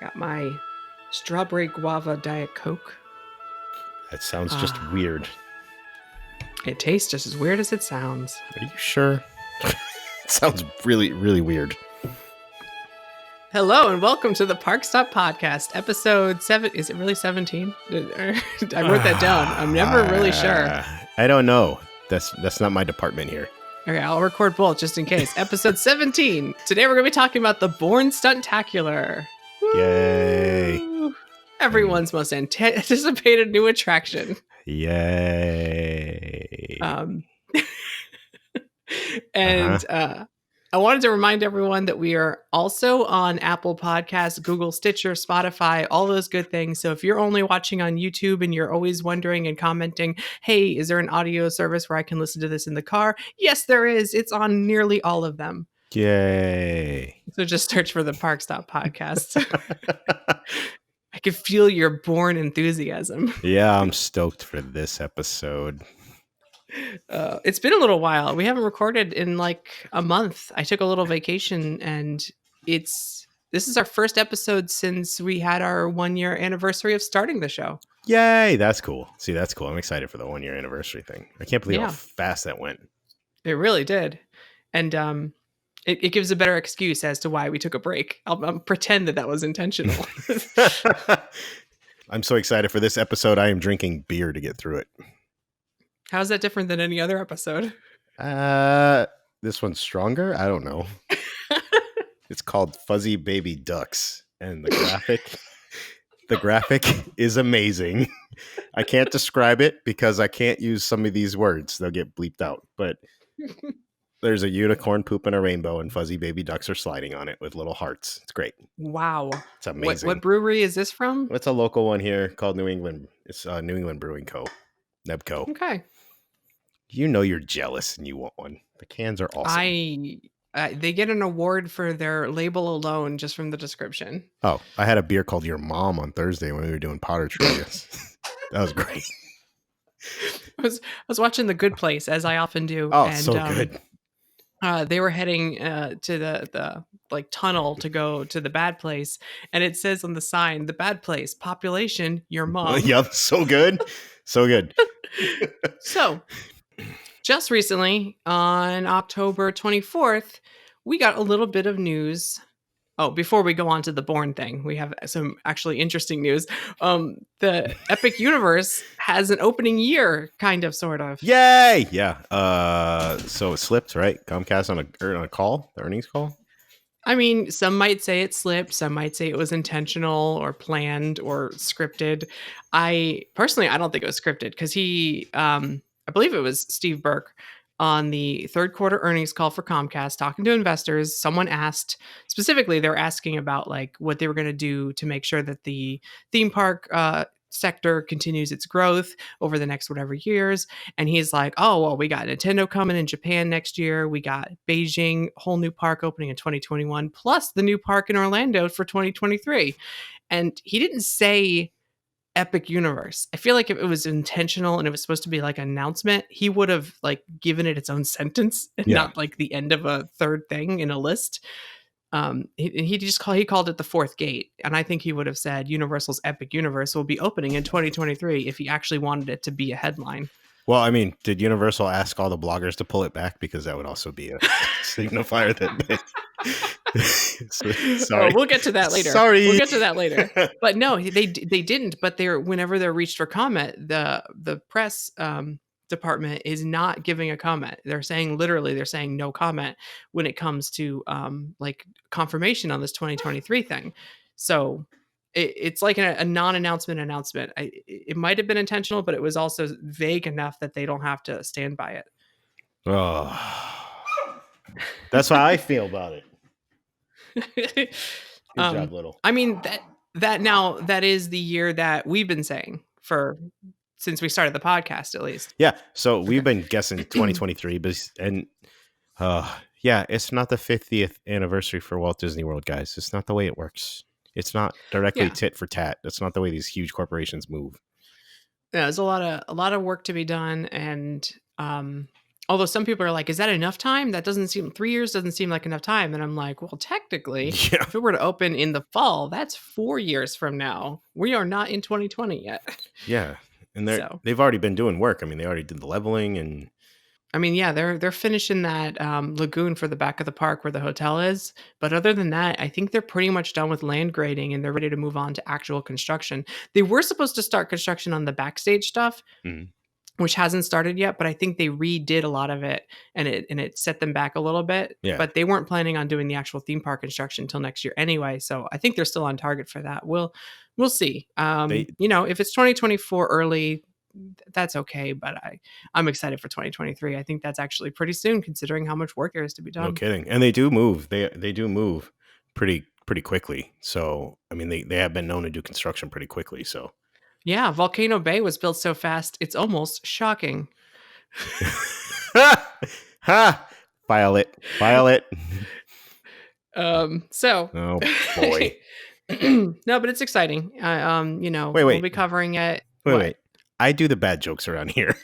Got my strawberry guava Diet Coke. That sounds just weird. It tastes just as weird as it sounds. Are you sure? It sounds really, really weird. Hello and welcome to the ParkStop podcast, episode 7. Is it really 17? I wrote that down. I'm never really sure. I don't know. That's not my department here. Okay, I'll record both just in case. Episode 17. Today we're going to be talking about the Bourne Stuntacular. Yay. Everyone's most anticipated new attraction. Yay. I wanted to remind everyone that we are also on Apple Podcasts, Google, Stitcher, Spotify, all those good things. So if you're only watching on YouTube and you're always wondering and commenting, hey, is there an audio service where I can listen to this in the car? Yes, there is. It's on nearly all of them. Yay. So just search for the ParkStop podcast. I can feel your Bourne enthusiasm. Yeah, I'm stoked for this episode. It's been a little while. We haven't recorded in like a month. I took a little vacation, and this is our first episode since we had our 1 year anniversary of starting the show. Yay, that's cool. See, that's cool. I'm excited for the 1 year anniversary thing. I can't believe how fast that went. It really did. And it gives a better excuse as to why we took a break. I'll pretend that was intentional. I'm so excited for this episode. I am drinking beer to get through it. How's that different than any other episode? This one's stronger? I don't know. It's called Fuzzy Baby Ducks, and the graphic is amazing. I can't describe it because I can't use some of these words. They'll get bleeped out. But there's a unicorn pooping a rainbow, and fuzzy baby ducks are sliding on it with little hearts. It's great. Wow. It's amazing. What brewery is this from? It's a local one here called New England. It's New England Brewing Co. Nebco. Okay. You know you're jealous and you want one. The cans are awesome. They get an award for their label alone just from the description. Oh, I had a beer called Your Mom on Thursday when we were doing Potter Trivia. That was great. I was watching The Good Place, as I often do. Oh, and, so good. They were heading to the like tunnel to go to the bad place, and it says on the sign, "The bad place, population, your mom." Yep, so good, so good. So, just recently on October 24th, we got a little bit of news. Oh, before we go on to the Bourne thing, we have some actually interesting news. The Epic Universe has an opening year, kind of, sort of. Yay! Yeah. So it slipped, right? Comcast on a call, the earnings call. I mean, some might say it slipped. Some might say it was intentional or planned or scripted. I don't think it was scripted because I believe it was Steve Burke on the third quarter earnings call for Comcast talking to investors. Someone asked specifically, they're asking about like what they were going to do to make sure that the theme park sector continues its growth over the next whatever years. And he's like, oh, well, we got Nintendo coming in Japan next year. We got Beijing, whole new park opening in 2021, plus the new park in Orlando for 2023. And he didn't say Epic Universe. I feel like if it was intentional and it was supposed to be like an announcement, he would have like given it its own sentence and not like the end of a third thing in a list. He called it the fourth gate, and I think he would have said Universal's Epic Universe will be opening in 2023 if he actually wanted it to be a headline. Well, I mean, did Universal ask all the bloggers to pull it back? Because that would also be a signifier that sorry. Oh, we'll get to that later. Sorry. We'll get to that later. But no, they didn't. But whenever they're reached for comment, the press department is not giving a comment. They're saying no comment when it comes to like confirmation on this 2023 thing. So it's like a non-announcement announcement. It might have been intentional, but it was also vague enough that they don't have to stand by it. Oh, that's how I feel about it. Good job, Little. I mean, that is the year that we've been saying since we started the podcast, at least. Yeah. So we've been guessing 2023, it's not the 50th anniversary for Walt Disney World, guys. It's not the way it works. It's not directly tit for tat. That's not the way these huge corporations move. Yeah, there's a lot of work to be done, and Although some people are like, "Is that enough time? That doesn't seem 3 years doesn't seem like enough time." And I'm like, "Well, technically, Yeah. if it were to open in the fall, that's 4 years from now. We are not in 2020 yet." Yeah. And So, they've already been doing work. I mean, they already did the leveling and I mean, yeah, they're finishing that, lagoon for the back of the park where the hotel is, but other than that, I think they're pretty much done with land grading and they're ready to move on to actual construction. They were supposed to start construction on the backstage stuff, Mhm. which hasn't started yet, but I think they redid a lot of it and it set them back a little bit, Yeah. but they weren't planning on doing the actual theme park construction until next year anyway, so I think they're still on target for that. We'll see. They If it's 2024 early, that's okay, but I'm excited for 2023. I think that's actually pretty soon considering how much work there is to be No done. kidding. And they do move. They do move pretty quickly. So, I mean, they have been known to do construction pretty quickly, so Yeah, Volcano Bay was built so fast, it's almost shocking. ha! File it. File it. So Oh boy. no, but it's exciting. Wait, We'll wait. be covering it. Wait, What? wait. I do the bad jokes around here.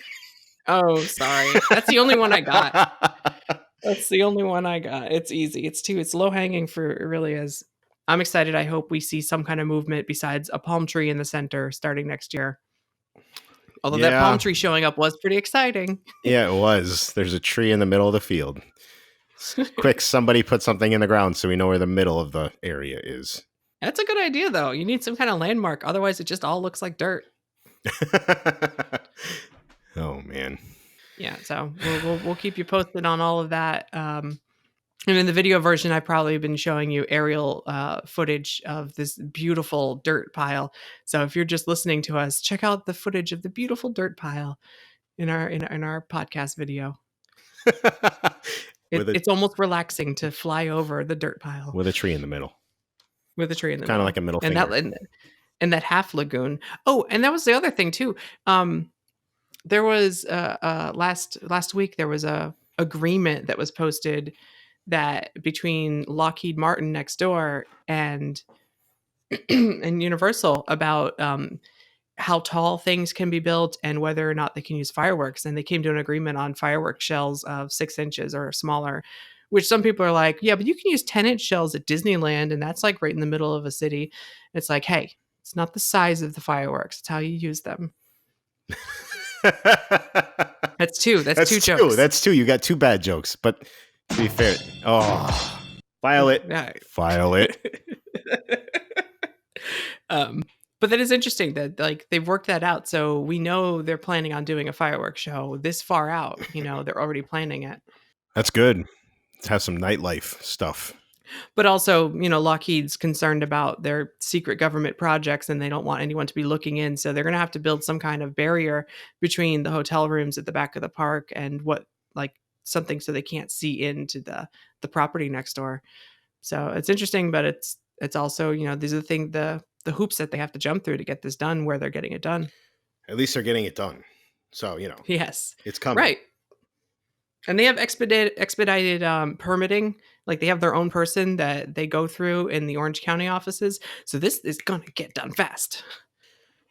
Oh, sorry. That's the only one I got. That's the only one I got. It's easy. It's low hanging for it really is. I'm excited. I hope we see some kind of movement besides a palm tree in the center starting next year. Although that palm Yeah. tree showing up was pretty exciting. Yeah, it was. There's a tree in the middle of the field. Quick, somebody put something in the ground so we know where the middle of the area is. That's a good idea though. You need some kind of landmark. Otherwise it just all looks like dirt. Oh man. Yeah, so we'll keep you posted on all of that. And in the video version, I've probably been showing you aerial footage of this beautiful dirt pile. So if you're just listening to us, check out the footage of the beautiful dirt pile in our podcast video. with a It's almost relaxing to fly over the dirt pile with a tree in the middle. with a tree in the Kind of middle, like a middle and finger. that half lagoon. Oh, and that was the other thing too. There was last week there was a agreement that was posted that between Lockheed Martin next door and and Universal about how tall things can be built and whether or not they can use fireworks. And they came to an agreement on firework shells of 6 inches or smaller, which some people are like, yeah, but you can use 10-inch shells at Disneyland, and that's like right in the middle of a city. It's like, hey, it's not the size of the fireworks; it's how you use them. That's two. That's two jokes. That's two. You got two bad jokes. But to be fair, file it. Yeah. File it. But that is interesting that like they've worked that out. So we know they're planning on doing a fireworks show this far out. They're already planning it. That's good. Let's have some nightlife stuff. But also, Lockheed's concerned about their secret government projects and they don't want anyone to be looking in. So they're going to have to build some kind of barrier between the hotel rooms at the back of the park and something so they can't see into the property next door. So it's interesting, but it's also, these are the hoops that they have to jump through to get this done where they're getting it done. At least they're getting it done. So, Yes. it's coming. Right. And they have expedited permitting. Like they have their own person that they go through in the Orange County offices. So this is going to get done fast.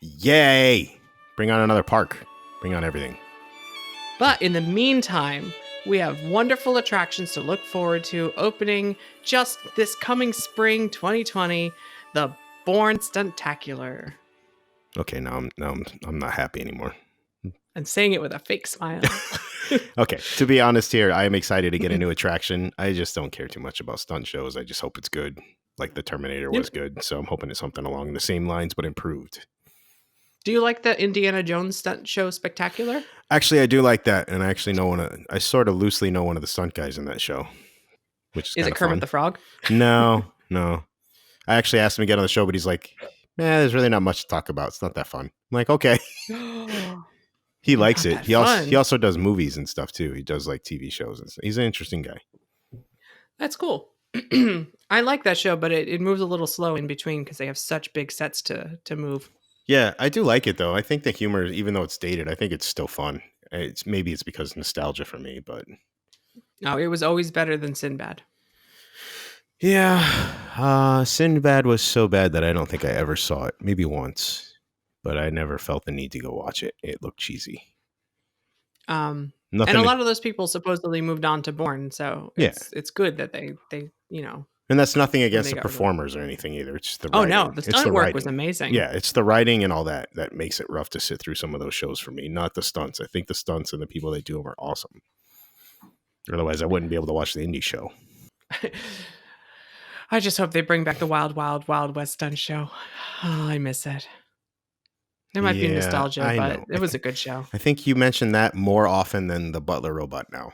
Yay. Bring on another park. Bring on everything. But in the meantime, we have wonderful attractions to look forward to opening just this coming spring 2020, the Bourne Stuntacular. Okay, now I'm not happy anymore. I'm saying it with a fake smile. Okay, to be honest here, I am excited to get a new attraction. I just don't care too much about stunt shows. I just hope it's good. Like the Terminator was good. So I'm hoping it's something along the same lines, but improved. Do you like the Indiana Jones stunt show Spectacular? Actually, I do like that. And I actually I sort of loosely know one of the stunt guys in that show, which is Is it Kermit fun. the Frog? No. I actually asked him to get on the show, but he's like, there's really not much to talk about. It's not that fun. I'm like, okay. He likes it. He also does movies and stuff too. He does like TV shows and stuff. He's an interesting guy. That's cool. I like that show, but it moves a little slow in between because they have such big sets to move. Yeah, I do like it though. I think the humor, even though it's dated, I think it's still fun. Maybe it's because of nostalgia for me, but no, it was always better than Sinbad. Yeah, Sinbad was so bad that I don't think I ever saw it. Maybe once, but I never felt the need to go watch it. It looked cheesy. And a Nothing. lot of those people supposedly moved on to Bourne, so Yeah, it's good that they and that's nothing when against they the got rid of them. performers or anything either. It's the Oh no, writing. the It's the stunt work was writing. amazing. Yeah, it's the writing and all that that makes it rough to sit through some of those shows for me. Not the stunts. I think the stunts and the people that do them are awesome. Otherwise, I wouldn't be able to watch the indie show. I just hope they bring back the Wild Wild Wild West stunt show. Oh, I miss it. There might be Yeah, nostalgia, I but know. it was a good show. I think you mentioned that more often than the Butler robot now.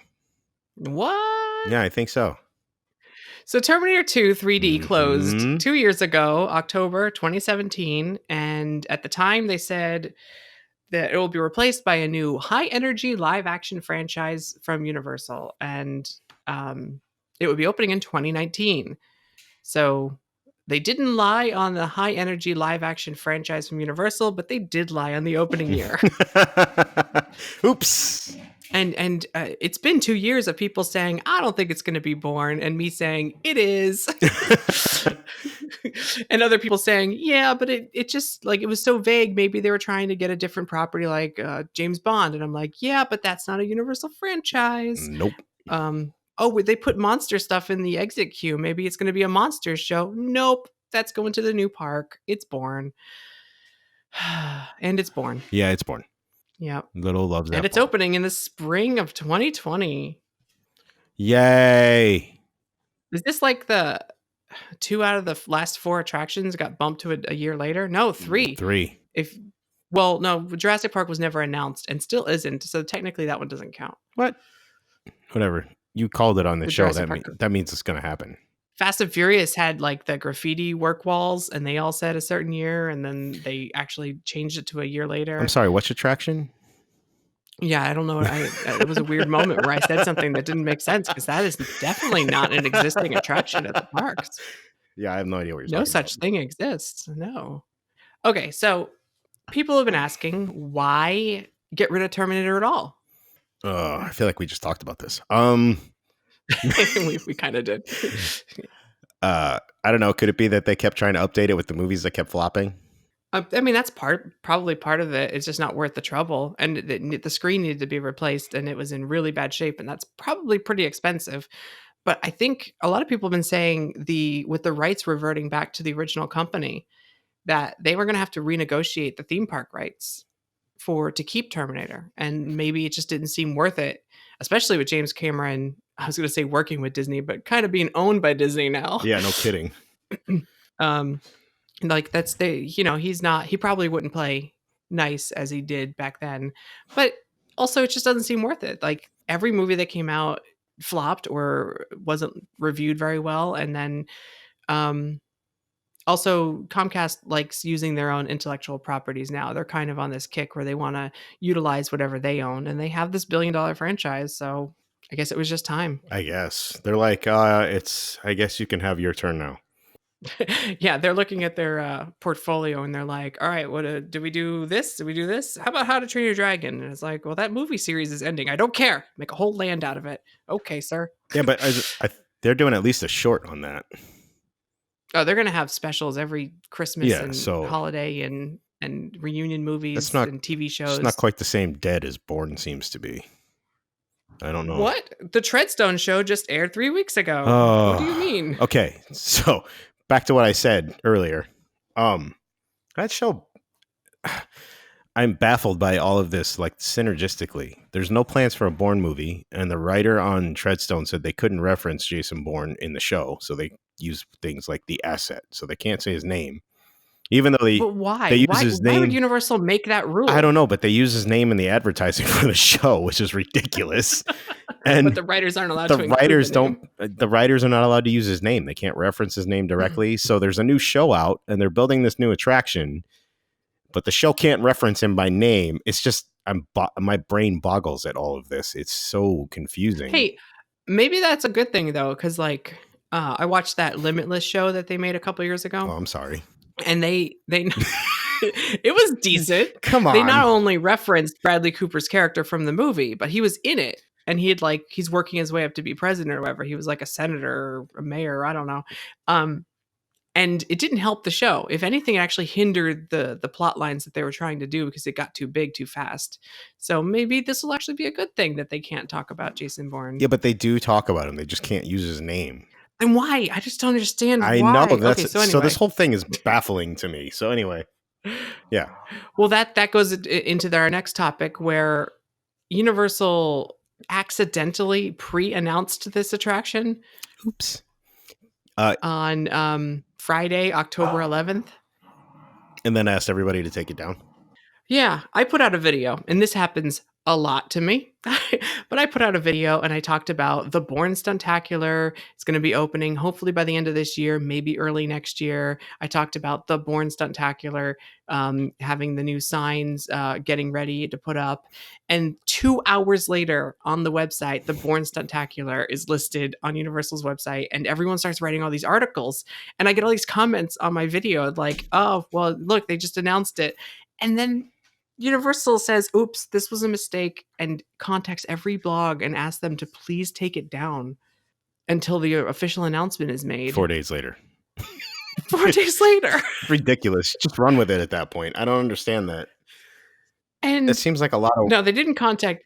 What? Yeah, I think so. So Terminator 2 3D closed Hmm. 2 years ago, October 2017, and at the time they said that it will be replaced by a new high energy live action franchise from Universal, and it would be opening in 2019. So they didn't lie on the high energy live action franchise from Universal, but they did lie on the opening year. Oops. And it's been 2 years of people saying I don't think it's going to be Bourne, and me saying it is. And other people saying yeah, but it just like it was so vague. Maybe they were trying to get a different property like James Bond, and I'm like yeah, but that's not a Universal franchise. Nope. Oh, they put monster stuff in the exit queue. Maybe it's going to be a monster show. Nope, that's going to the new park. It's Bourne. And it's Bourne. Yeah, it's Born. Yep. Little loves And that it's Born. opening in the spring of 2020. Yay. Is this like the 2 out of the last 4 attractions got bumped to a year later? No, 3. 3. If well, no, Jurassic Park was never announced and still isn't, so technically that one doesn't count. What? Whatever. You called it on the The show. Jurassic Park. That means it's going to happen. Fast and Furious had like the graffiti work walls, and they all said a certain year, and then they actually changed it to a year later. I'm sorry, which attraction? Yeah, I don't know. It was a weird moment where I said something that didn't make sense because that is definitely not an existing attraction at the parks. Yeah, I have no idea what you're No talking such thing exists. No. Okay, so people have been asking why get rid of Terminator at all. about. I feel like we just talked about this. We kind of did. I don't know. Could it be that they kept trying to update it with the movies that kept flopping? I mean, that's probably part of it. It's just not worth the trouble, and the screen needed to be replaced, and it was in really bad shape, and that's probably pretty expensive. But I think a lot of people have been saying with the rights reverting back to the original company, that they were going to have to renegotiate the theme park rights to keep Terminator, and maybe it just didn't seem worth it, especially with James Cameron. I was going to say working with Disney, but kind of being owned by Disney now. Yeah, no kidding. Like that's he probably wouldn't play nice as he did back then, but also it just doesn't seem worth it. Like every movie that came out flopped or wasn't reviewed very well, and then also Comcast likes using their own intellectual properties now. They're kind of on this kick where they want to utilize whatever they own, and they have this billion-dollar franchise, so I guess it was just time. I guess they're like, I guess you can have your turn now. Yeah, they're looking at their portfolio and they're like, all right, what do we do this? Do we do this? How about How to Train Your Dragon? And it's like, well, that movie series is ending. I don't care. Make a whole land out of it. Okay, sir. Yeah, but they're doing at least a short on that. Oh, they're gonna have specials every Christmas Yeah, and so holiday and reunion movies not and TV it's shows. not quite the same dead as Bourne seems to be. I don't know. What? The Treadstone show just aired 3 weeks ago. What do you mean? Okay, so back to what I said earlier. That show, I'm baffled by all of this, like synergistically. There's no plans for a Bourne movie, and the writer on Treadstone said they couldn't reference Jason Bourne in the show, so they use things like the asset, so they can't say his name. Even though But why? they use his Why name. would Universal make that rule? I don't know, but they use his name in the advertising for the show, which is ridiculous. And but the writers aren't allowed the to. writers don't. The writers are not allowed to use his name. They can't reference his name directly. So there's a new show out, and they're building this new attraction, but the show can't reference him by name. It's just my brain boggles at all of this. It's so confusing. Hey, maybe that's a good thing though, because like I watched that Limitless show that they made a couple years ago. Oh, I'm sorry. And they it was decent. Come on. They not only referenced Bradley Cooper's character from the movie, but he was in it. And he's working his way up to be president or whatever. He was like a senator or a mayor, I don't know. And it didn't help the show. If anything, it actually hindered the plot lines that they were trying to do because it got too big too fast. So maybe this will actually be a good thing that they can't talk about Jason Bourne. Yeah, but they do talk about him. They just can't use his name. And why? I just don't understand I know why. Okay, that's so so. This anyway. whole thing is baffling to me. So anyway, yeah. Well, that goes into our next topic where Universal accidentally pre-announced this attraction Oops. on Friday, October 11th. And then asked everybody to take it down. Yeah, I put out a video, and this happens a lot to me. But I put out a video and I talked about the Bourne Stuntacular. It's going to be opening hopefully by the end of this year, maybe early next year. I talked about the Bourne Stuntacular having the new signs getting ready to put up. And 2 hours later on the website, the Bourne Stuntacular is listed on Universal's website, and everyone starts writing all these articles. And I get all these comments on my video like, oh, well, look, they just announced it. And then Universal says, oops, this was a mistake, and contacts every blog and asks them to please take it down until the official announcement is made. 4 days later. 4 days later. Ridiculous. Just run with it at that point. I don't understand that. And it seems like a lot of no, they didn't contact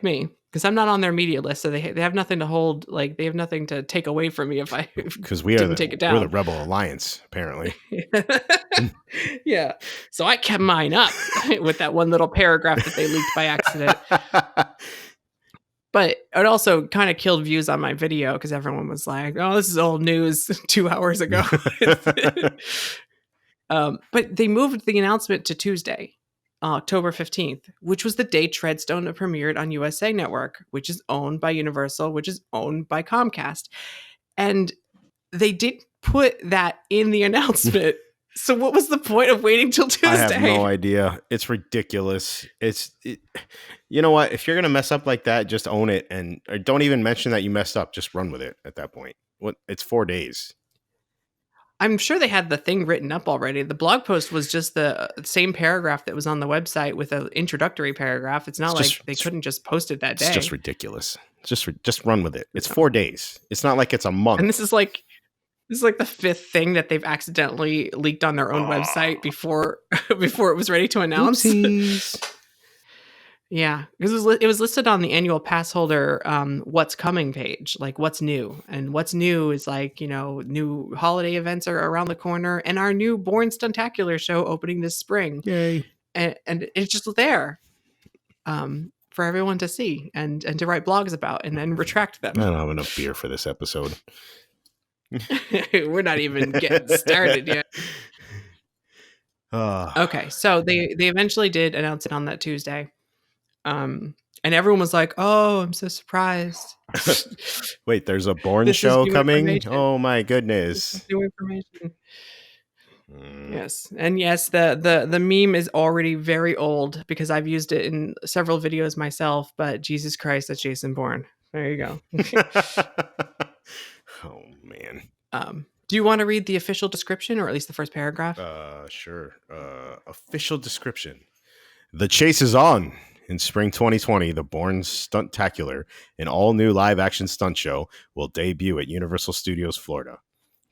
me because I'm not on their media list, so they have nothing to hold, like they have nothing to take away from me if I because we didn't take it down. We're the Rebel Alliance, apparently. Yeah. So I kept mine up with that one little paragraph that they leaked by accident. But it also kind of killed views on my video because everyone was like, oh, this is old news 2 hours ago. But they moved the announcement to Tuesday, October 15th, which was the day Treadstone premiered on USA Network, which is owned by Universal, which is owned by Comcast. And they didn't put that in the announcement. So what was the point of waiting till Tuesday? I have no idea. It's ridiculous. You know what? If you're going to mess up like that, just own it. And or don't even mention that you messed up. Just run with it at that point. It's 4 days. I'm sure they had the thing written up already. The blog post was just the same paragraph that was on the website with an introductory paragraph. It's not like they couldn't just post it that day. It's just ridiculous. Just run with it. It's 4 days. It's not like it's a month. And this is like the fifth thing that they've accidentally leaked on their own website before it was ready to announce. Yeah, because it was listed on the annual pass holder what's coming page, like what's new. And what's new is like, new holiday events are around the corner and our new Bourne Stuntacular show opening this spring. Yay. And it's just there for everyone to see and to write blogs about and then retract them. I don't have enough beer for this episode. We're not even getting started yet. Okay, so they eventually did announce it on that Tuesday. And everyone was like, oh, I'm so surprised. Wait, there's a Bourne show coming? Oh my goodness. New information. Yes. And yes, the meme is already very old because I've used it in several videos myself, but Jesus Christ, that's Jason Bourne. There you go. Oh man. Do you want to read the official description or at least the first paragraph? Sure. Official description. The chase is on. In spring 2020, the Bourne Stuntacular, an all-new live-action stunt show, will debut at Universal Studios Florida.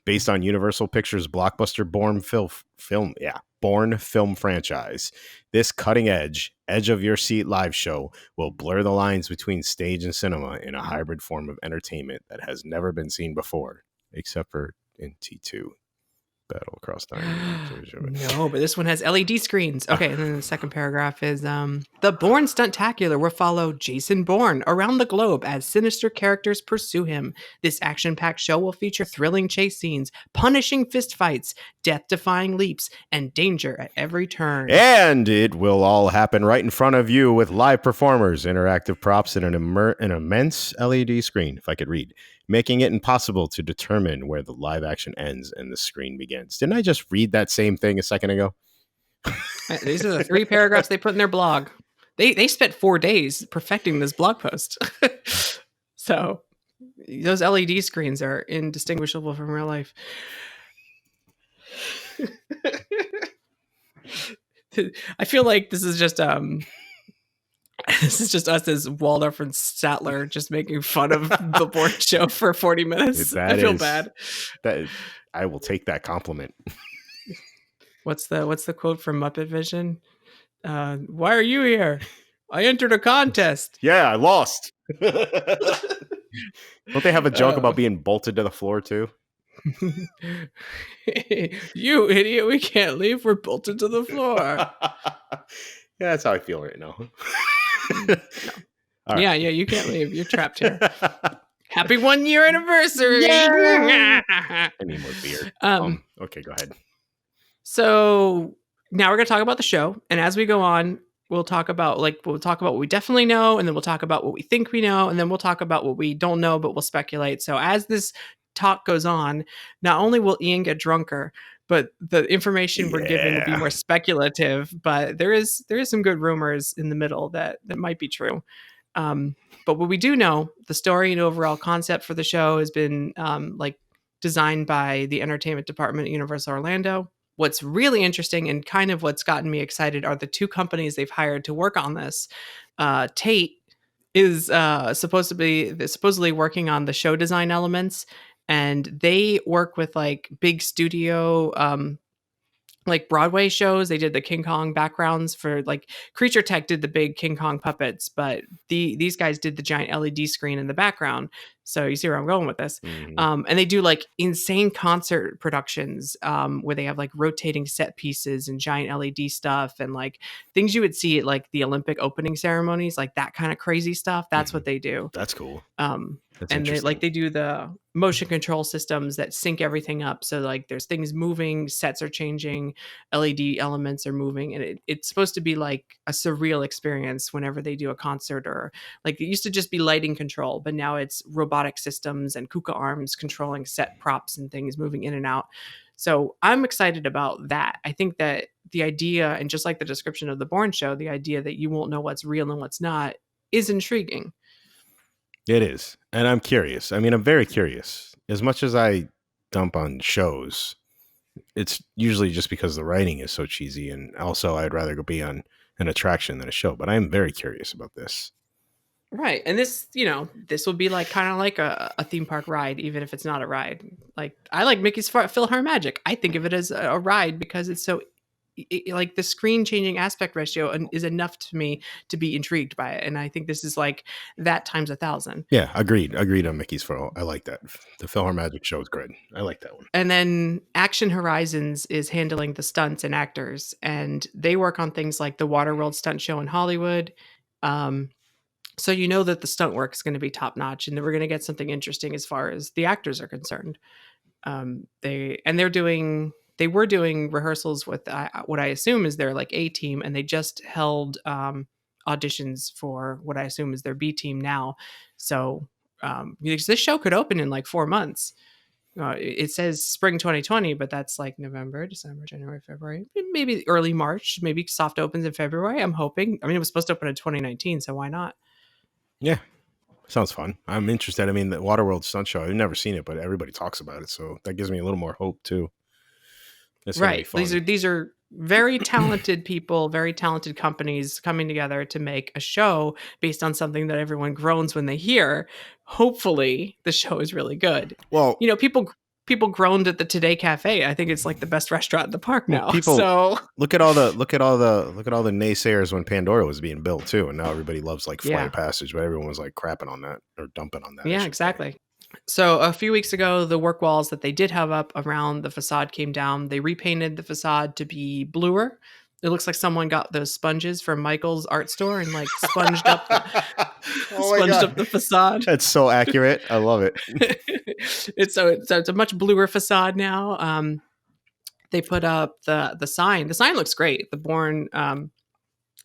Based on Universal Pictures' blockbuster Bourne film franchise, this cutting-edge, edge-of-your-seat live show will blur the lines between stage and cinema in a hybrid form of entertainment that has never been seen before, except for in T2. Battle Across Time. No, but this one has LED screens. Okay, and then the second paragraph is the Bourne Stuntacular will follow Jason Bourne around the globe as sinister characters pursue him. This action-packed show will feature thrilling chase scenes, punishing fistfights, death-defying leaps, and danger at every turn. And it will all happen right in front of you with live performers, interactive props, and an immense LED screen, if I could read, making it impossible to determine where the live action ends and the screen begins. Didn't I just read that same thing a second ago? These are the 3 paragraphs they put in their blog. They spent 4 days perfecting this blog post. So those LED screens are indistinguishable from real life. I feel like this is just us as Waldorf and Statler just making fun of the Bourne show for 40 minutes. I feel bad. I will take that compliment. What's the quote from Muppet Vision? Why are you here? I entered a contest. Yeah, I lost. Don't they have a joke Oh. about being bolted to the floor too? You idiot, we can't leave. We're bolted to the floor. Yeah, that's how I feel right now. No. All Yeah, right. yeah, you can't leave. You're trapped here. Happy 1 year anniversary. Yay! I need more beer. Okay, go ahead. So now we're going to talk about the show. And as we go on, we'll talk about what we definitely know, and then we'll talk about what we think we know, and then we'll talk about what we don't know, but we'll speculate. So as this talk goes on, not only will Ian get drunker, but the information we're giving will be Yeah. more speculative. But there is some good rumors in the middle that might be true. But what we do know, the story and overall concept for the show has been designed by the entertainment department at Universal Orlando. What's really interesting and kind of what's gotten me excited are the two companies they've hired to work on this. Tate is supposedly working on the show design elements, and they work with like big studio like Broadway shows. They did the King Kong backgrounds for like Creature Tech did the big King Kong puppets, but these guys did the giant LED screen in the background. So you see where I'm going with this. And they do like insane concert productions where they have like rotating set pieces and giant LED stuff and like things you would see at like the Olympic opening ceremonies, like that kind of crazy stuff. That's what they do. That's cool. Um, That's and interesting. they do the motion control systems that sync everything up. So like there's things moving, sets are changing, LED elements are moving, and it's supposed to be like a surreal experience whenever they do a concert. Or like it used to just be lighting control, but now it's robotic systems and KUKA arms controlling set props and things moving in and out. So I'm excited about that. I think that the idea, and just like the description of the Bourne show, the idea that you won't know what's real and what's not is intriguing. It is. And I'm curious. I mean, I'm very curious. As much as I dump on shows, it's usually just because the writing is so cheesy. And also, I'd rather go be on an attraction than a show. But I am very curious about this. Right. And this, this will be like kind of like a theme park ride, even if it's not a ride. Like I like Mickey's PhilharMagic. I think of it as a ride because it's so like the screen changing aspect ratio is enough to me to be intrigued by it. And I think this is like that times 1,000. Yeah, agreed. Agreed on Mickey's for all. I like that. The PhilharMagic show is great. I like that one. And then Action Horizons is handling the stunts and actors, and they work on things like the Waterworld stunt show in Hollywood. So you know that the stunt work is going to be top notch, and that we're going to get something interesting as far as the actors are concerned. They were doing rehearsals with what I assume is their like A team, and they just held auditions for what I assume is their B team now. So this show could open in like 4 months. It says spring 2020, but that's like November, December, January, February, maybe early March, maybe soft opens in February. I'm hoping. I mean, it was supposed to open in 2019, so why not? Yeah, sounds fun. I'm interested. I mean, the Waterworld stunt show, I've never seen it, but everybody talks about it. So that gives me a little more hope too. It's going to be Right. fun. These are very talented people, very talented companies coming together to make a show based on something that everyone groans when they hear. Hopefully, the show is really good. Well, People groaned at the Today Cafe. I think it's like the best restaurant in the park now. people So look at all the naysayers when Pandora was being built too, and now everybody loves like Flight yeah. of Passage, but everyone was like crapping on that or dumping on that. Yeah, exactly. So a few weeks ago, the work walls that they did have up around the facade came down. They repainted the facade to be bluer. It looks like someone got those sponges from Michael's art store and like sponged up the facade. That's so accurate. I love it. It's a much bluer facade now. They put up the sign. The sign looks great. The Bourne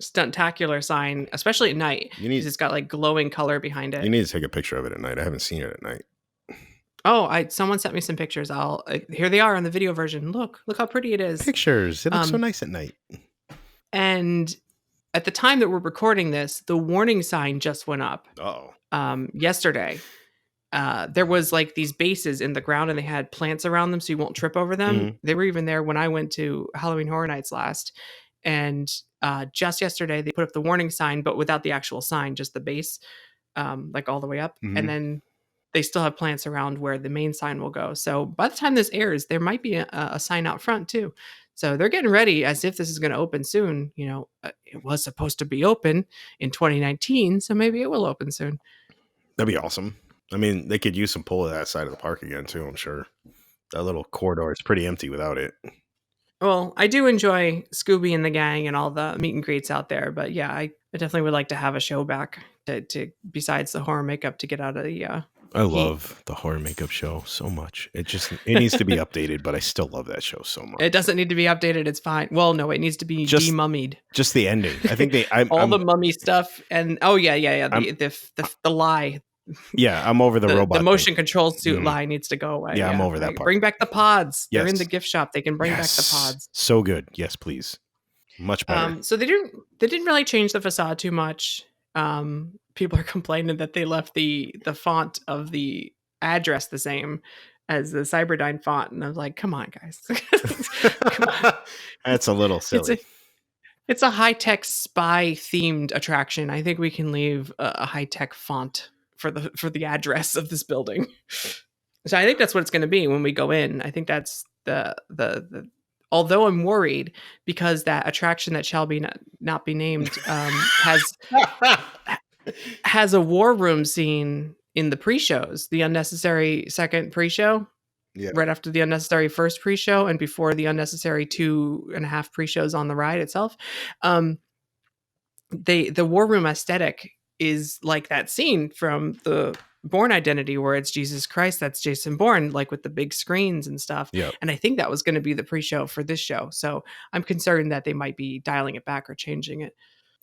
Stuntacular sign, especially at night, because it's got like glowing color behind it. You need to take a picture of it at night. I haven't seen it at night. Oh, someone sent me some pictures. Here they are on the video version. Look how pretty it is. Pictures. It looks so nice at night. And at the time that we're recording this, the warning sign just went up. Yesterday. There was like these bases in the ground, and they had plants around them so you won't trip over them. Mm-hmm. They were even there when I went to Halloween Horror Nights last. And just yesterday, they put up the warning sign, but without the actual sign, just the base, like all the way up. Mm-hmm. And then they still have plants around where the main sign will go. So by the time this airs, there might be a sign out front too. So they're getting ready as if this is going to open soon. It was supposed to be open in 2019, so maybe it will open soon. That'd be awesome. I mean, they could use some pull of that side of the park again too. I'm sure that little corridor is pretty empty without it. Well, I do enjoy Scooby and the gang and all the meet and greets out there, but yeah, I definitely would like to have a show back to besides the horror makeup to get out of the I heat. love the horror makeup show so much. It needs to be updated, but I still love that show so much. It doesn't need to be updated. It's fine. Well, no, it needs to be Just de-mummied. just the ending. I think they. All the I'm mummy stuff and oh yeah. I'm The lie, yeah. I'm over the the robot thing. motion control suit Mhm. lie needs to go away. Yeah, I'm Yeah, over that right. part. Bring back the pods. They're in Yes. the gift shop. They can bring back the Yes. pods. So good. Yes, please. Much better. So they didn't really change the facade too much. People are complaining that they left the font of the address the same as the Cyberdyne font, and I was like, come on, guys, come on. That's a little It's silly. a it's a high tech spy themed attraction. I think we can leave a high tech font for the address of this building. So I think that's what it's going to be when we go in. I think that's the although I'm worried because that attraction that shall be not be named has a war room scene in the pre-shows, the unnecessary second pre-show, Yeah. right after the unnecessary first pre-show and before the unnecessary 2.5 pre-shows on the ride itself. The war room aesthetic is like that scene from the Bourne Identity where it's Jesus Christ, that's Jason Bourne, like with the big screens and stuff. Yeah. And I think that was going to be the pre-show for this show. So I'm concerned that they might be dialing it back or changing it.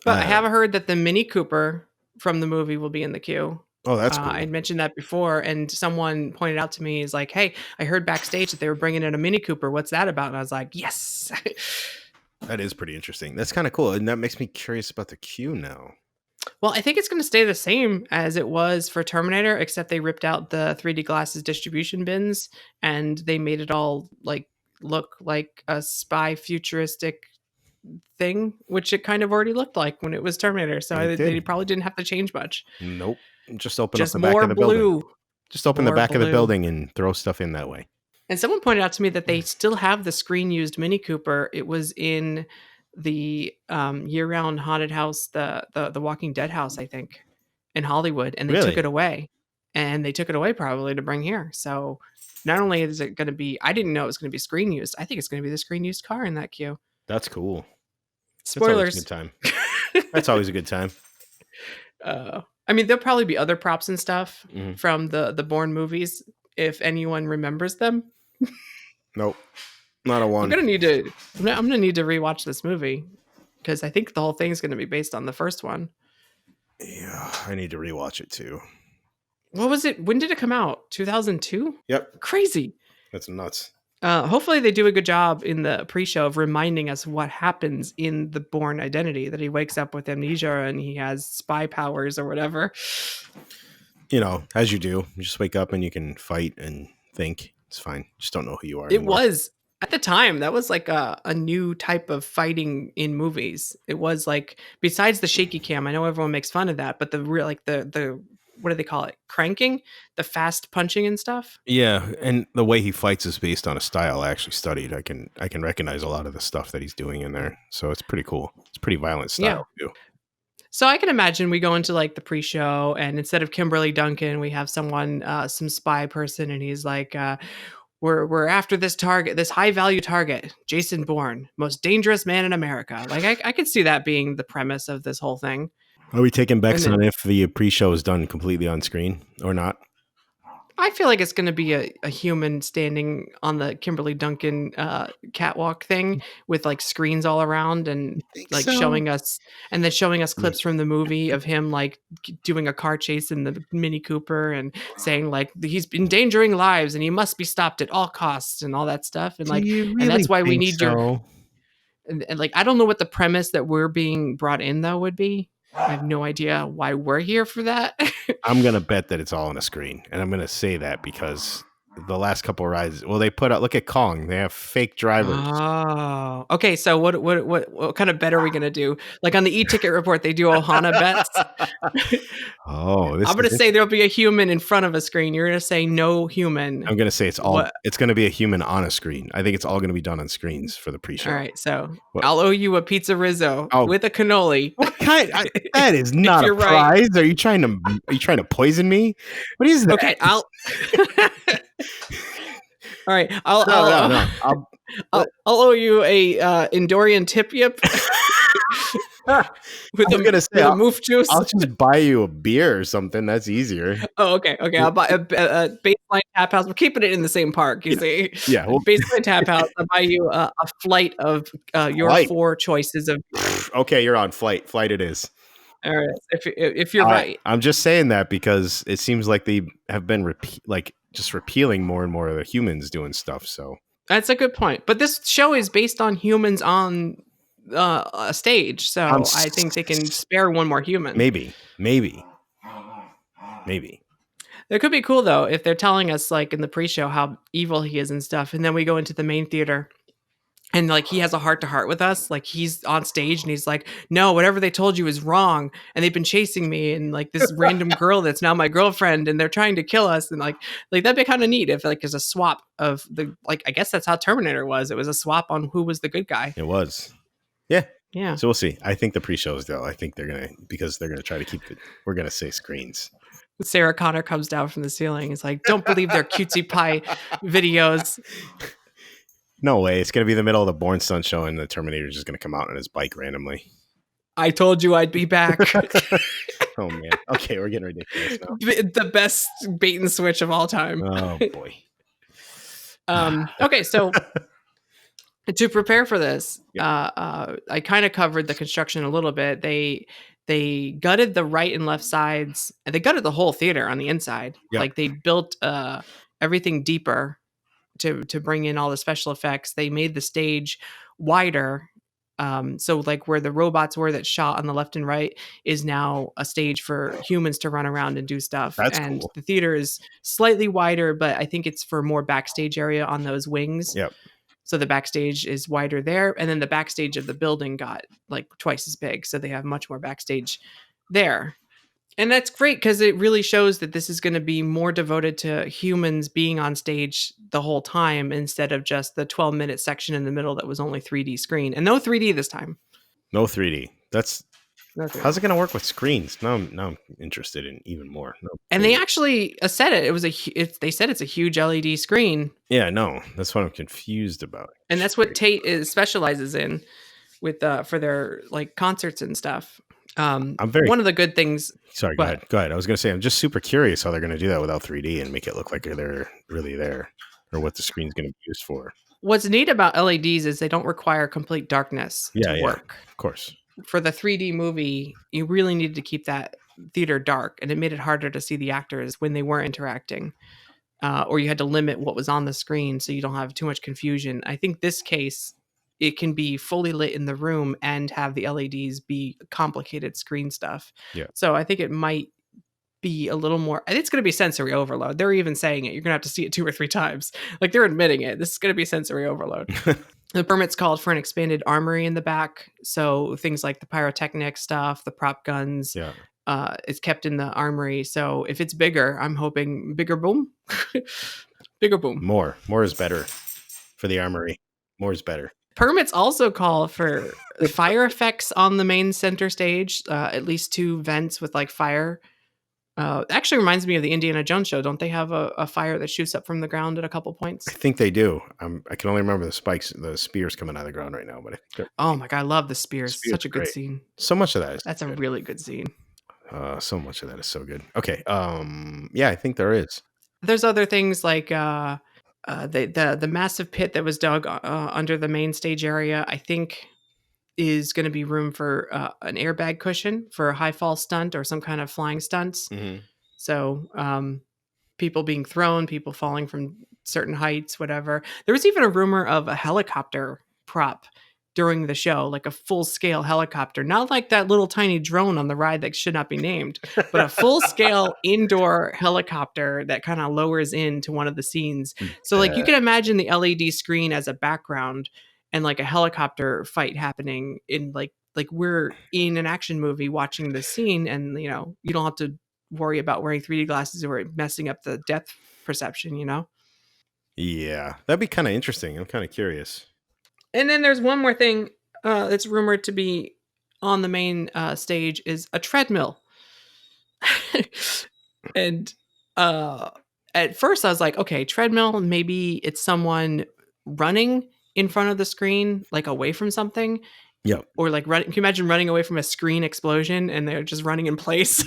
But I have heard that the Mini Cooper from the movie will be in the queue. Oh, that's cool. I mentioned that before, and someone pointed out to me, is like, "Hey, I heard backstage that they were bringing in a Mini Cooper. What's that about?" And I was like, "Yes." That is pretty interesting. That's kind of cool. And that makes me curious about the queue now. Well, I think it's going to stay the same as it was for Terminator, except they ripped out the 3D glasses distribution bins and they made it all like look like a spy futuristic thing, which it kind of already looked like when it was Terminator. So It they did. probably didn't have to change much. Nope. Just open up Just the back more of the building. blue. Just open the More back of the blue. building and throw stuff in that way. And someone pointed out to me that they still have the screen used Mini Cooper. It was in the year-round haunted house, the Walking Dead house, I think, in Hollywood, and they took Really? it away. And they took it away probably to bring here. So not only is it going to be, I didn't know it was going to be screen used. I think it's going to be the screen used car in that queue. That's cool. Spoilers. That's always a good time. That's always a good time. I mean, there'll probably be other props and stuff Mhm. from the Bourne movies if anyone remembers them. Nope. Not a one. I'm gonna need to rewatch this movie because I think the whole thing is gonna be based on the first one. Yeah, I need to rewatch it too. What was it? When did it come out? 2002? Yep. Crazy. That's nuts. Hopefully they do a good job in the pre-show of reminding us what happens in the Bourne Identity, that he wakes up with amnesia and he has spy powers or whatever. You know, as you do, you just wake up and you can fight and think. It's fine. Just don't know who you are It anymore. was at the time that was like a new type of fighting in movies. It was like, besides the shaky cam, I know everyone makes fun of that, but the real, like the what do they call it? Cranking, the fast punching and stuff. Yeah, and the way he fights is based on a style I actually studied. I can recognize a lot of the stuff that he's doing in there. So it's pretty cool. It's pretty violent style too. So I can imagine we go into like the pre-show, and instead of Kimberly Duncan, we have someone, some spy person, and he's like, "We're after this target, this high value target, Jason Bourne, most dangerous man in America." Like I could see that being the premise of this whole thing. Are we taking bets And then- on if the pre-show is done completely on screen or not? I feel like it's going to be a human standing on the Kimberly Duncan catwalk thing with like screens all around and like showing us clips from the movie of him like doing a car chase in the Mini Cooper and saying like he's endangering lives and he must be stopped at all costs and all that stuff. And like, and that's why we need your, and like, I don't know what the premise that we're being brought in though would be. I have no idea why we're here for that. I'm going to bet that it's all on a screen. And I'm going to say that because the last couple rides. Well, they put out. Look at Kong. They have fake drivers. Oh, okay. So what kind of bet are we gonna do? Like on the e-ticket report, they do Ohana bets. Oh, this I'm is gonna say interesting. there'll be a human in front of a screen. You're gonna say no human. I'm gonna say What? it's gonna be a human on a screen. I think it's all gonna be done on screens for the All pre-show. right. So What? I'll owe you a pizza Rizzo Oh, with a cannoli what kind? That is if not a you're right. prize. Are you trying to poison me? What is that? Okay. I'll. All right. No. I'll owe you a Endorian tip yip I was gonna say with a moof juice. I'll just buy you a beer or something. That's easier. Oh, okay. I'll buy a baseline tap house. We're keeping it in the same park. You Yeah, see, yeah. Well, baseline tap house. I'll buy you a flight of your flight. 4 choices of. Okay, you're on flight. Flight it is. All right. If you're right, I'm just saying that because it seems like they have been just repealing more and more of the humans doing stuff. So that's a good point. But this show is based on humans on a stage, I'm so I think they can spare one more human. maybe. It could be cool though if they're telling us like in the pre-show how evil he is and stuff, and then we go into the main theater and like he has a heart to heart with us. Like he's on stage and he's like, "No, whatever they told you is wrong, and they've been chasing me and like this random girl that's now my girlfriend, and they're trying to kill us." And like that'd be kind of neat if like there's a swap of the like. I guess that's how Terminator was. It was a swap on who was the good guy. It was. Yeah. Yeah. So we'll see. I think the pre-shows though. I think they're gonna try to keep it. We're gonna say screens. Sarah Connor comes down from the ceiling. It's like, don't believe their cutesy pie videos. No way. It's gonna be the middle of the Bourne Stunt show, and the Terminator is just gonna come out on his bike randomly. I told you I'd be back. Oh man. Okay, we're getting ridiculous now. The best bait and switch of all time. Oh boy. Okay, so to prepare for this, I kind of covered the construction a little bit. They gutted the right and left sides, and they gutted the whole theater on the inside. Yep. Like they built everything deeper to bring in all the special effects. They made the stage wider. So like where the robots were that shot on the left and right is now a stage for humans to run around and do stuff. That's and cool. the theater is slightly wider, but I think it's for more backstage area on those wings. Yep. So the backstage is wider there, and then the backstage of the building got like twice as big. So they have much more backstage there. And that's great because it really shows that this is going to be more devoted to humans being on stage the whole time instead of just the 12-minute section in the middle that was only 3D screen. And no 3D this time. No 3D. That's No 3D. how's it going to work with screens? Now I'm interested in even more. No, and they actually said it. It was they said it's a huge LED screen. Yeah, no, that's what I'm confused about. And that's what Tate specializes in with for their like concerts and stuff. One of the good things. Sorry, go ahead. I was going to say I'm just super curious how they're going to do that without 3D and make it look like they're really there, or what the screen's going to be used for. What's neat about LEDs is they don't require complete darkness to work. Of course. For the 3D movie, you really needed to keep that theater dark, and it made it harder to see the actors when they were interacting, or you had to limit what was on the screen so you don't have too much confusion. I think this case, it can be fully lit in the room and have the LEDs be complicated screen stuff. Yeah. So I think it might be a little more. I think it's going to be sensory overload. They're even saying it. You're going to have to see it 2 or 3 times. Like they're admitting it. This is going to be sensory overload. The permit's called for an expanded armory in the back. So things like the pyrotechnic stuff, the prop guns, is kept in the armory. So if it's bigger, I'm hoping bigger boom. Bigger boom. More is better for the armory. More is better. Permits also call for fire effects on the main center stage, at least 2 vents with like fire. Actually reminds me of the Indiana Jones show. Don't they have a fire that shoots up from the ground at a couple points? I think they do. I can only remember the spears coming out of the ground right now. But oh my God, I love the spears. Such a good scene. So much of that. That's a really good scene. So much of that is so good. Okay. Yeah, I think there is. There's other things like the massive pit that was dug under the main stage area, I think is going to be room for an airbag cushion for a high fall stunt or some kind of flying stunts. Mm-hmm. So people being thrown, people falling from certain heights, whatever. There was even a rumor of a helicopter prop during the show, like a full scale helicopter, not like that little tiny drone on the ride that should not be named, but a full scale indoor helicopter that kind of lowers into one of the scenes. So like you can imagine the LED screen as a background and like a helicopter fight happening in like we're in an action movie watching the scene, and you know, you don't have to worry about wearing 3D glasses or messing up the depth perception, you know? Yeah, that'd be kind of interesting. I'm kind of curious. And then there's one more thing that's rumored to be on the main stage is a treadmill. And uh, at first I was like, okay, treadmill, maybe it's someone running in front of the screen, like away from something. Yep. Or like can you imagine running away from a screen explosion and they're just running in place?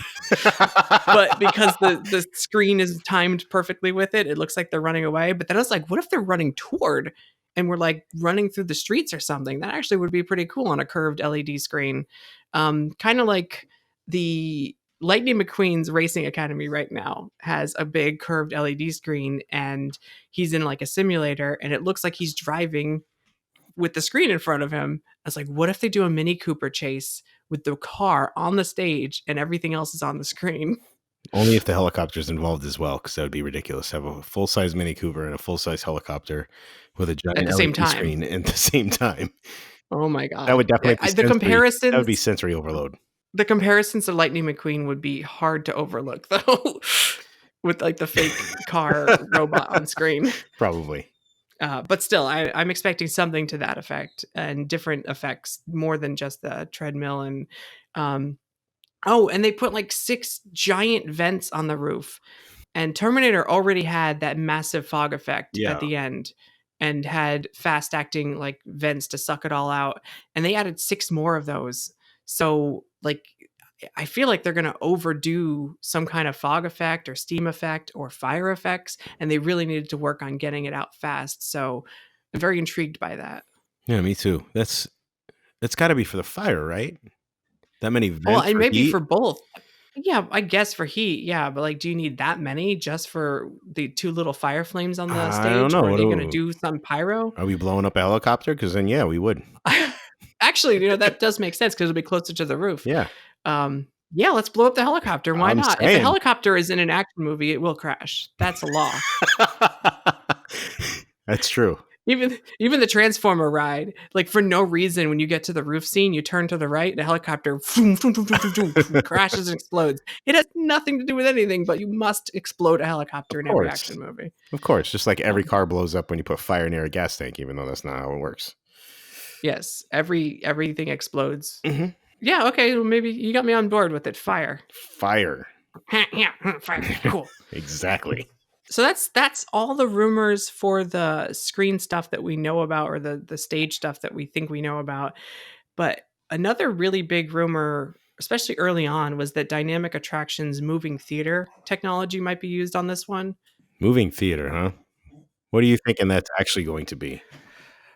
But because the screen is timed perfectly with it, it looks like they're running away. But then I was like, what if they're running toward and we're like running through the streets or something? That actually would be pretty cool on a curved LED screen. Kind of like the Lightning McQueen's Racing Academy right now has a big curved LED screen, and he's in like a simulator and it looks like he's driving with the screen in front of him. I was like, what if they do a Mini Cooper chase with the car on the stage and everything else is on the screen? Only if the helicopter's involved as well, because that would be ridiculous. Have a full size Mini Cooper and a full size helicopter with a At giant the same LED time. screen at the same time. Oh my That god. would definitely be The sensory. That would comparisons be sensory overload. the comparisons to Lightning McQueen would be hard to overlook though. With like the fake car robot on screen. Probably. But still, I'm expecting something to that effect and different effects more than just the treadmill. And oh, and they put like 6 giant vents on the roof. And Terminator already had that massive fog effect at Yeah. the end and had fast acting like vents to suck it all out. And they added 6 more of those. So like I feel like they're going to overdo some kind of fog effect or steam effect or fire effects, and they really needed to work on getting it out fast. So I'm very intrigued by that. Yeah, me too. That's got to be for the fire, right? That many Well, vents and for maybe heat? for both. Yeah, I guess for heat, yeah, but like, do you need that many just for the 2 little fire flames on the I don't stage, know. or are What they going to do some pyro? are we blowing up a helicopter? Because then, yeah, we would. Actually, you know, that does make sense because it'll be closer to the roof. Yeah, Yeah, let's blow up the helicopter. Why I'm not? If a saying. helicopter is in an action movie, it will crash. That's a law. That's true. Even the transformer ride, like for no reason, when you get to the roof scene, you turn to the right, the helicopter crashes and explodes. It has nothing to do with anything, but you must explode a helicopter Of in every course. action movie. Of course. Just like every Um, car blows up when you put fire near a gas tank, even though that's not how it works. yes, everything explodes. Mhm. Yeah, okay, well maybe you got me on board with it. Fire. Fire. Yeah, fire. Cool. Exactly. So that's all the rumors for the screen stuff that we know about, or the stage stuff that we think we know about. But another really big rumor, especially early on, was that dynamic attractions moving theater technology might be used on this one. Moving theater, huh? What are you thinking that's actually going to be?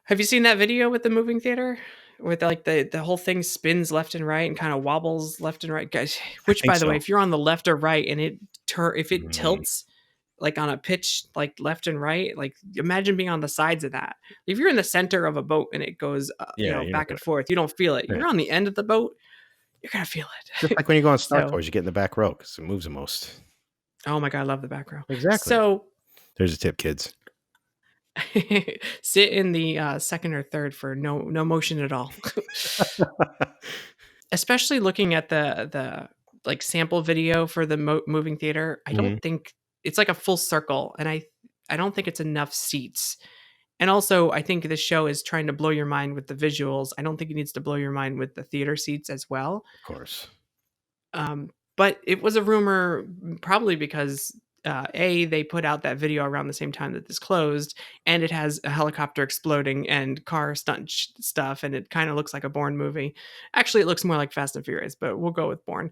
Have you seen that video with the moving theater? With like the whole thing spins left and right and kind of wobbles left and right. Guys, I which think by the way, so. if you're on the left or right and if it Mm, tilts like on a pitch like left and right, like imagine being on the sides of that. If you're in the center of a boat and it goes you yeah, know, you're not back gonna. and forth, you don't feel it. Yeah. You're on the end of the boat, you're gonna feel Just it. like when you go on Star So Tours, you get in the back row because it moves the most. oh my god, I love the back row. Exactly. So There's a tip, kids. sit in the second or third for no motion at all. Especially looking at the like sample video for the moving theater, I Mhm. don't think it's like a full circle, and I don't think it's enough seats. And also, I think this show is trying to blow your mind with the visuals. I don't think it needs to blow your mind with the theater seats as well. Of course. But it was a rumor, probably because a they put out that video around the same time that this closed, and it has a helicopter exploding and car stunt stuff, and it kind of looks like a Bourne movie. Actually, it looks more like Fast and Furious, but we'll go with Bourne.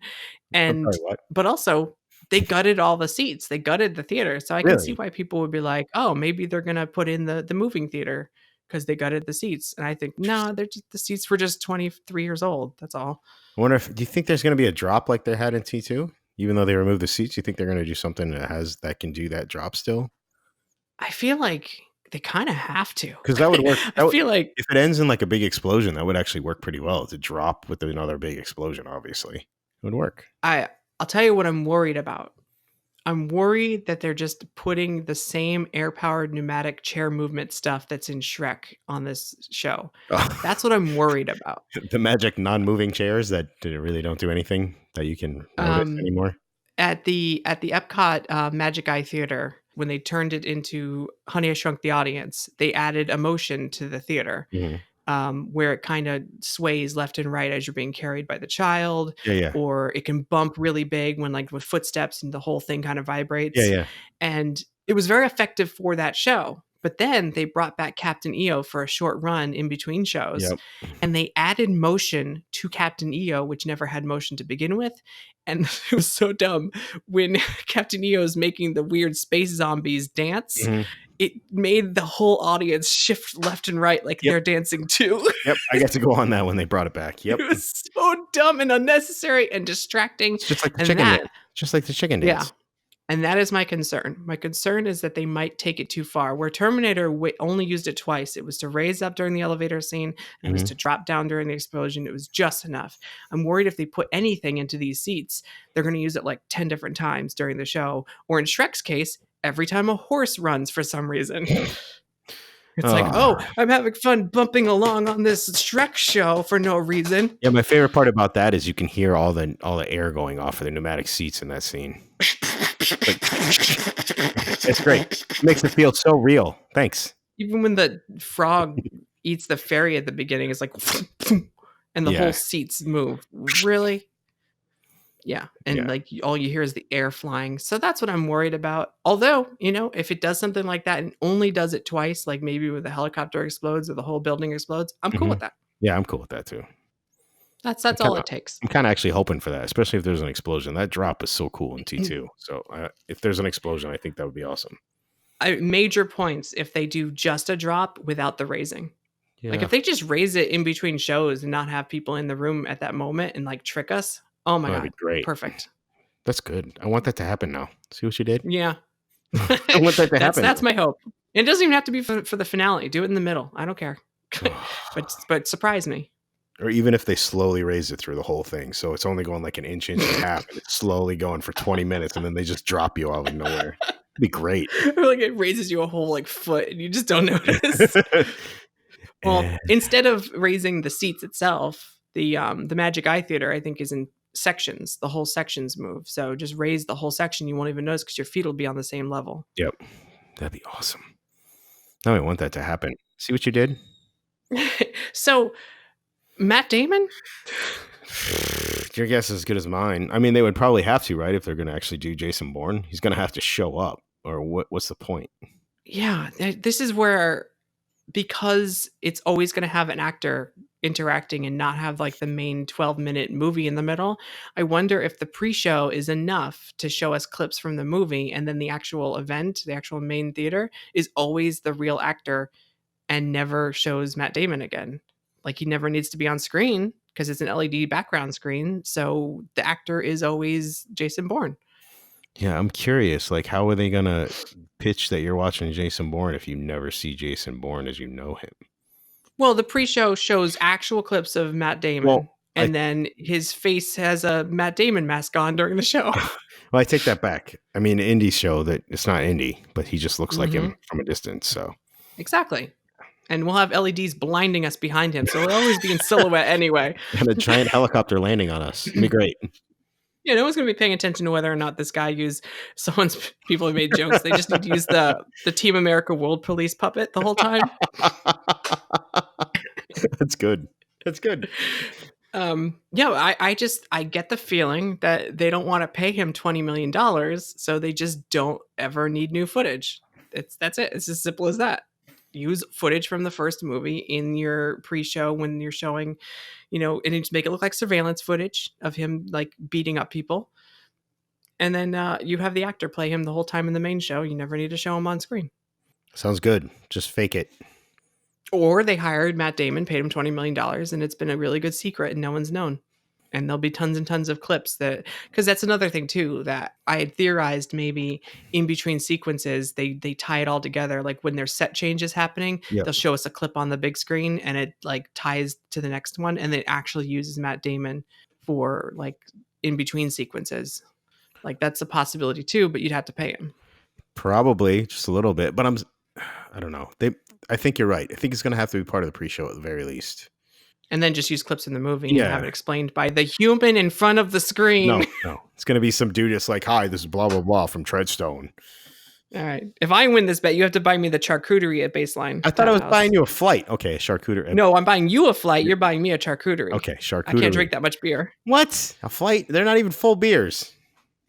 I'm And sorry, what? but also they gutted all the seats. They gutted the theater, so I can see Really? why people would be like, "Oh, maybe they're gonna put in the moving theater." Because they gutted the seats, and I think no, Interesting. they're just the seats were just 23 years old. That's all. I wonder if do you think there's going to be a drop like they had in T2? Even though they removed the seats, you think they're going to do something that can do that drop still? I feel like they kind of have to. Because that would work. I feel like If it ends in like a big explosion, that would actually work pretty well. To drop with another big explosion, obviously, it would work. I'll tell you what I'm worried about. I'm worried that they're just putting the same air-powered pneumatic chair movement stuff that's in Shrek on this show. That's what I'm worried about. The magic non-moving chairs that really don't do anything that you can notice Um, anymore. at the Epcot Magic Eye Theater, when they turned it into Honey I Shrunk the Audience, they added a motion to the theater, Hmm. where it kind of sways left and right as you're being carried by the child, Yeah, yeah, or it can bump really big when like with footsteps and the whole thing kind of yeah, vibrates. yeah. And it was very effective for that show. But then they brought back Captain EO for a short run in between shows, Yep. and they added motion to Captain EO, which never had motion to begin with. And it was so dumb when Captain EO is making the weird space zombies dance. Hmm. It made the whole audience shift left and right like Yep. they're dancing too. Yep. I got to go on that when they brought it back. Yep. It was so dumb and unnecessary and distracting. It's just like the And chicken that, dance. Just like the chicken yeah, dance. and that is my concern. My concern is that they might take it too far. Where Terminator only used it twice. It was to raise up during the elevator scene, and it was Hmm. to drop down during the explosion. It was just enough. I'm worried if they put anything into these seats, they're going to use it like 10 different times during the show. Or in Shrek's case, every time a horse runs for some reason. It's like, Oh. oh, I'm having fun bumping along on this Shrek show for no reason. Yeah, my favorite part about that is you can hear all the air going off of the pneumatic seats in that scene. Like, it's great. It makes it feel so real. Thanks. Even when the frog eats the fairy at the beginning, it's like, and the Yeah. whole seats move. Really? Yeah. And Yeah. like all you hear is the air flying. So that's what I'm worried about. Although, if it does something like that and only does it twice, like maybe with the helicopter explodes or the whole building explodes, I'm cool Hmm. with that. Yeah, I'm cool with that too. That's I'm all kind of it takes. I'm kind of actually hoping for that, especially if there's an explosion. That drop is so cool in T2. So if there's an explosion, I think that would be awesome. Major points if they do just a drop without the raising. Like Yeah, if they just raise it in between shows and not have people in the room at that moment and like trick us, oh my that'd be God, great. perfect. That's good. I want that to happen now. See what you did? Yeah. I want that to happen That's now. my hope. It doesn't even have to be for the finale. Do it in the middle. I don't care. but surprise me. Or even if they slowly raise it through the whole thing. So it's only going like an inch and a half, and it's slowly going for 20 minutes, and then they just drop you out of nowhere. It'd be great. Or like it raises you a whole like foot and you just don't notice. Well, Eh, instead of raising the seats itself, the Magic Eye Theater I think is in sections. The whole sections move. So just raise the whole section. You won't even notice because your feet will be on the same level. yep. That'd be awesome. Now I want that to happen. See what you did? So Matt Damon? Your guess is as good as mine. I mean, they would probably have to, right? If they're going to actually do Jason Bourne, he's going to have to show up. Or what's the point? Yeah, this is where, because it's always going to have an actor interacting and not have like the main 12-minute movie in the middle, I wonder if the pre-show is enough to show us clips from the movie, and then the actual event, the actual main theater, is always the real actor and never shows Matt Damon again. Like he never needs to be on screen because it's an LED background screen, so the actor is always Jason Bourne. Yeah, I'm curious. Like, how are they going to pitch that you're watching Jason Bourne if you never see Jason Bourne as you know him? Well, the pre-show shows actual clips of Matt Damon, Well, I and then his face has a Matt Damon mask on during the show. well, I take that back. I mean, indie show that it's not indie, but he just looks like Mhm. him from a distance. So Exactly. And we'll have LEDs blinding us behind him, so he'll always be in silhouette anyway. and a giant helicopter landing on us. It'd be great. Yeah, no one's going to be paying attention to whether or not this guy used someone's people who made jokes. They just need to use the Team America World Police puppet the whole time. That's good. That's good. Yeah, I get the feeling that they don't want to pay him $20 million, so they just don't ever need new footage. That's it. It's as simple as that. Use footage from the first movie in your pre-show when you're showing, and just make it look like surveillance footage of him like beating up people. And then you have the actor play him the whole time in the main show. You never need to show him on screen. Sounds good. Just fake it. Or they hired Matt Damon, paid him $20 million, and it's been a really good secret and no one's known. and there'll be tons and tons of clips because that's another thing too that I had theorized maybe in between sequences they tie it all together. Like when there's set changes happening, Yep. they'll show us a clip on the big screen and it like ties to the next one, and it actually uses Matt Damon for like in between sequences. Like that's a possibility too, but you'd have to pay him. Probably just a little bit, but I don't know. I think you're right. I think it's going to have to be part of the pre-show at the very least. And then just use clips in the movie and Yeah. have it explained by the human in front of the screen. No. It's going to be some dude that's like, hi, this is blah, blah, blah from Treadstone. All right. If I win this bet, you have to buy me the charcuterie at Baseline. I thought I was buying you a flight. Okay, charcuterie. No, I'm buying you a flight. You're buying me a charcuterie. Okay, charcuterie. I can't drink that much beer. What? A flight? They're not even full beers.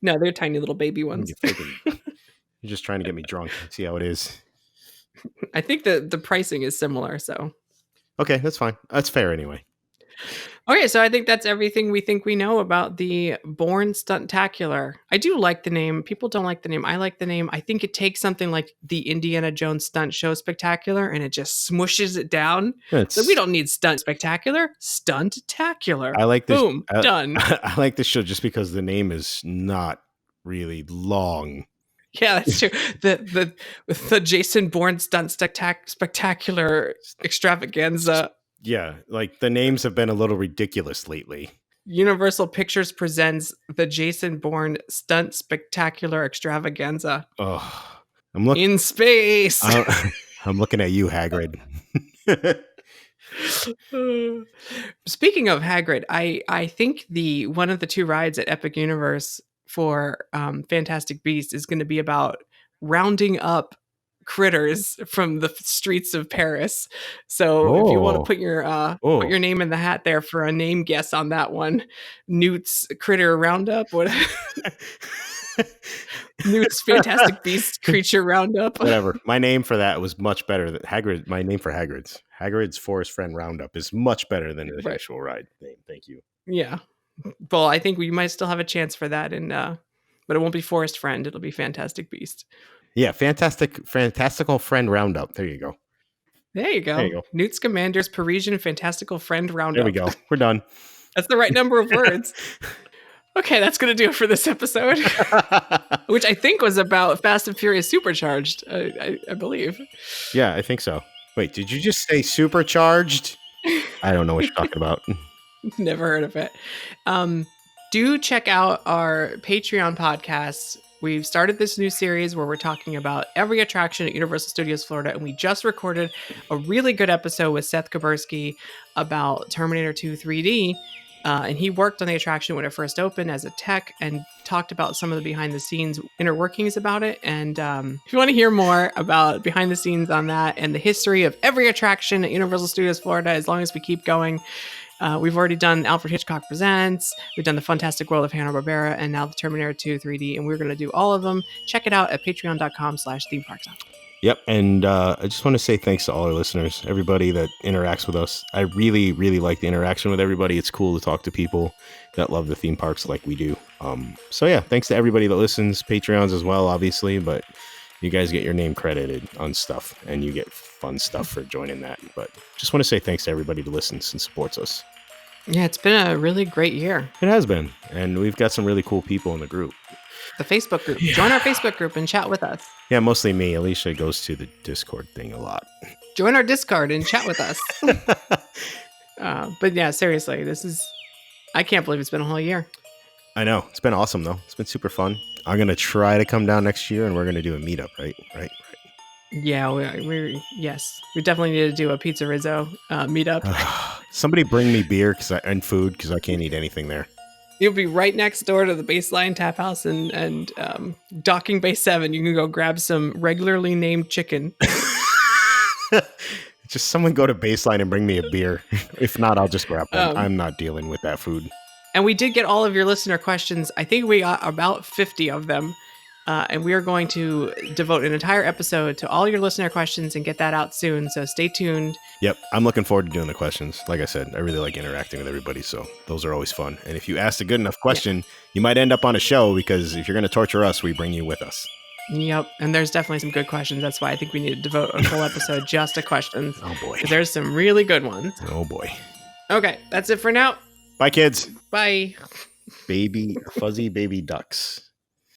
No, they're tiny little baby ones. You're just trying to get me drunk. See how it is. I think the pricing is similar, so. Okay, that's fine. That's fair anyway. Okay, so I think that's everything we think we know about the Bourne Stuntacular. I do like the name. People don't like the name. I like the name. I think it takes something like the Indiana Jones Stunt Show Spectacular and it just smooshes it down. So we don't need Stunt Spectacular, Stuntacular. I like this. Boom, done. I like this show just because the name is not really long. Yeah, that's true. The Jason Bourne Stunt Spectacular Extravaganza. Yeah, like the names have been a little ridiculous lately. Universal Pictures presents the Jason Bourne Stunt Spectacular Extravaganza. Oh, I'm looking in space. I'm looking at you, Hagrid. Speaking of Hagrid, I think one of the two rides at Epic Universe for Fantastic Beasts is going to be about rounding up critters from the streets of Paris. So if you want to put your name in the hat there for a name guess on that one, Newt's Critter Roundup, what? Newt's Fantastic Beast Creature Roundup. Whatever. My name for that was much better than Hagrid. My name for Hagrid's Forest Friend Roundup is much better than the actual ride name. Thank you. Yeah. Well, I think we might still have a chance for that, but it won't be Forest Friend. It'll be Fantastic Beast. Yeah, Fantastical Friend Roundup. There you go. There you go. Newt Scamander's Parisian Fantastical Friend Roundup. There we go. We're done. That's the right number of words. Okay, that's going to do it for this episode, which I think was about Fast and Furious Supercharged, I believe. Yeah, I think so. Wait, did you just say supercharged? I don't know what you're talking about. Never heard of it. Do check out our Patreon podcasts. We've started this new series where we're talking about every attraction at Universal Studios Florida, and we just recorded a really good episode with Seth Kabursky about Terminator 2 3D. And he worked on the attraction when it first opened as a tech and talked about some of the behind the scenes inner workings about it. And if you want to hear more about behind the scenes on that and the history of every attraction at Universal Studios Florida, as long as we keep going, we've already done Alfred Hitchcock Presents, we've done the Fantastic World of Hanna-Barbera, and now the Terminator 2 3D, and we're going to do all of them. Check it out at patreon.com/themeparkstop. Yep, and I just want to say thanks to all our listeners, everybody that interacts with us. I really, really like the interaction with everybody. It's cool to talk to people that love the theme parks like we do. So yeah, thanks to everybody that listens, Patreons as well, obviously, but you guys get your name credited on stuff, and you get fun stuff for joining that. But just want to say thanks to everybody that listens and supports us. Yeah, it's been a really great year. It has been, and we've got some really cool people in the group. The Facebook group. Yeah. Join our Facebook group and chat with us. Yeah, mostly me. Alicia goes to the Discord thing a lot. Join our Discord and chat with us. But yeah, seriously, I can't believe it's been a whole year. I know. It's been awesome, though. It's been super fun. I'm going to try to come down next year, and we're going to do a meetup, right? Yeah, yes. We definitely need to do a Pizza Rizzo meetup. Somebody bring me beer and food, because I can't eat anything there. You'll be right next door to the Baseline Tap House and Docking Bay 7. You can go grab some regularly named chicken. Just someone go to Baseline and bring me a beer. If not, I'll just grab one. I'm not dealing with that food. And we did get all of your listener questions. I think we got about 50 of them. And we are going to devote an entire episode to all your listener questions and get that out soon. So stay tuned. Yep. I'm looking forward to doing the questions. Like I said, I really like interacting with everybody. So those are always fun. And if you ask a good enough question, you might end up on a show, because if you're going to torture us, we bring you with us. Yep. And there's definitely some good questions. That's why I think we need to devote a full episode just to questions. Oh, boy. There's some really good ones. Oh, boy. Okay. That's it for now. Bye, kids. Bye. Baby, fuzzy baby ducks.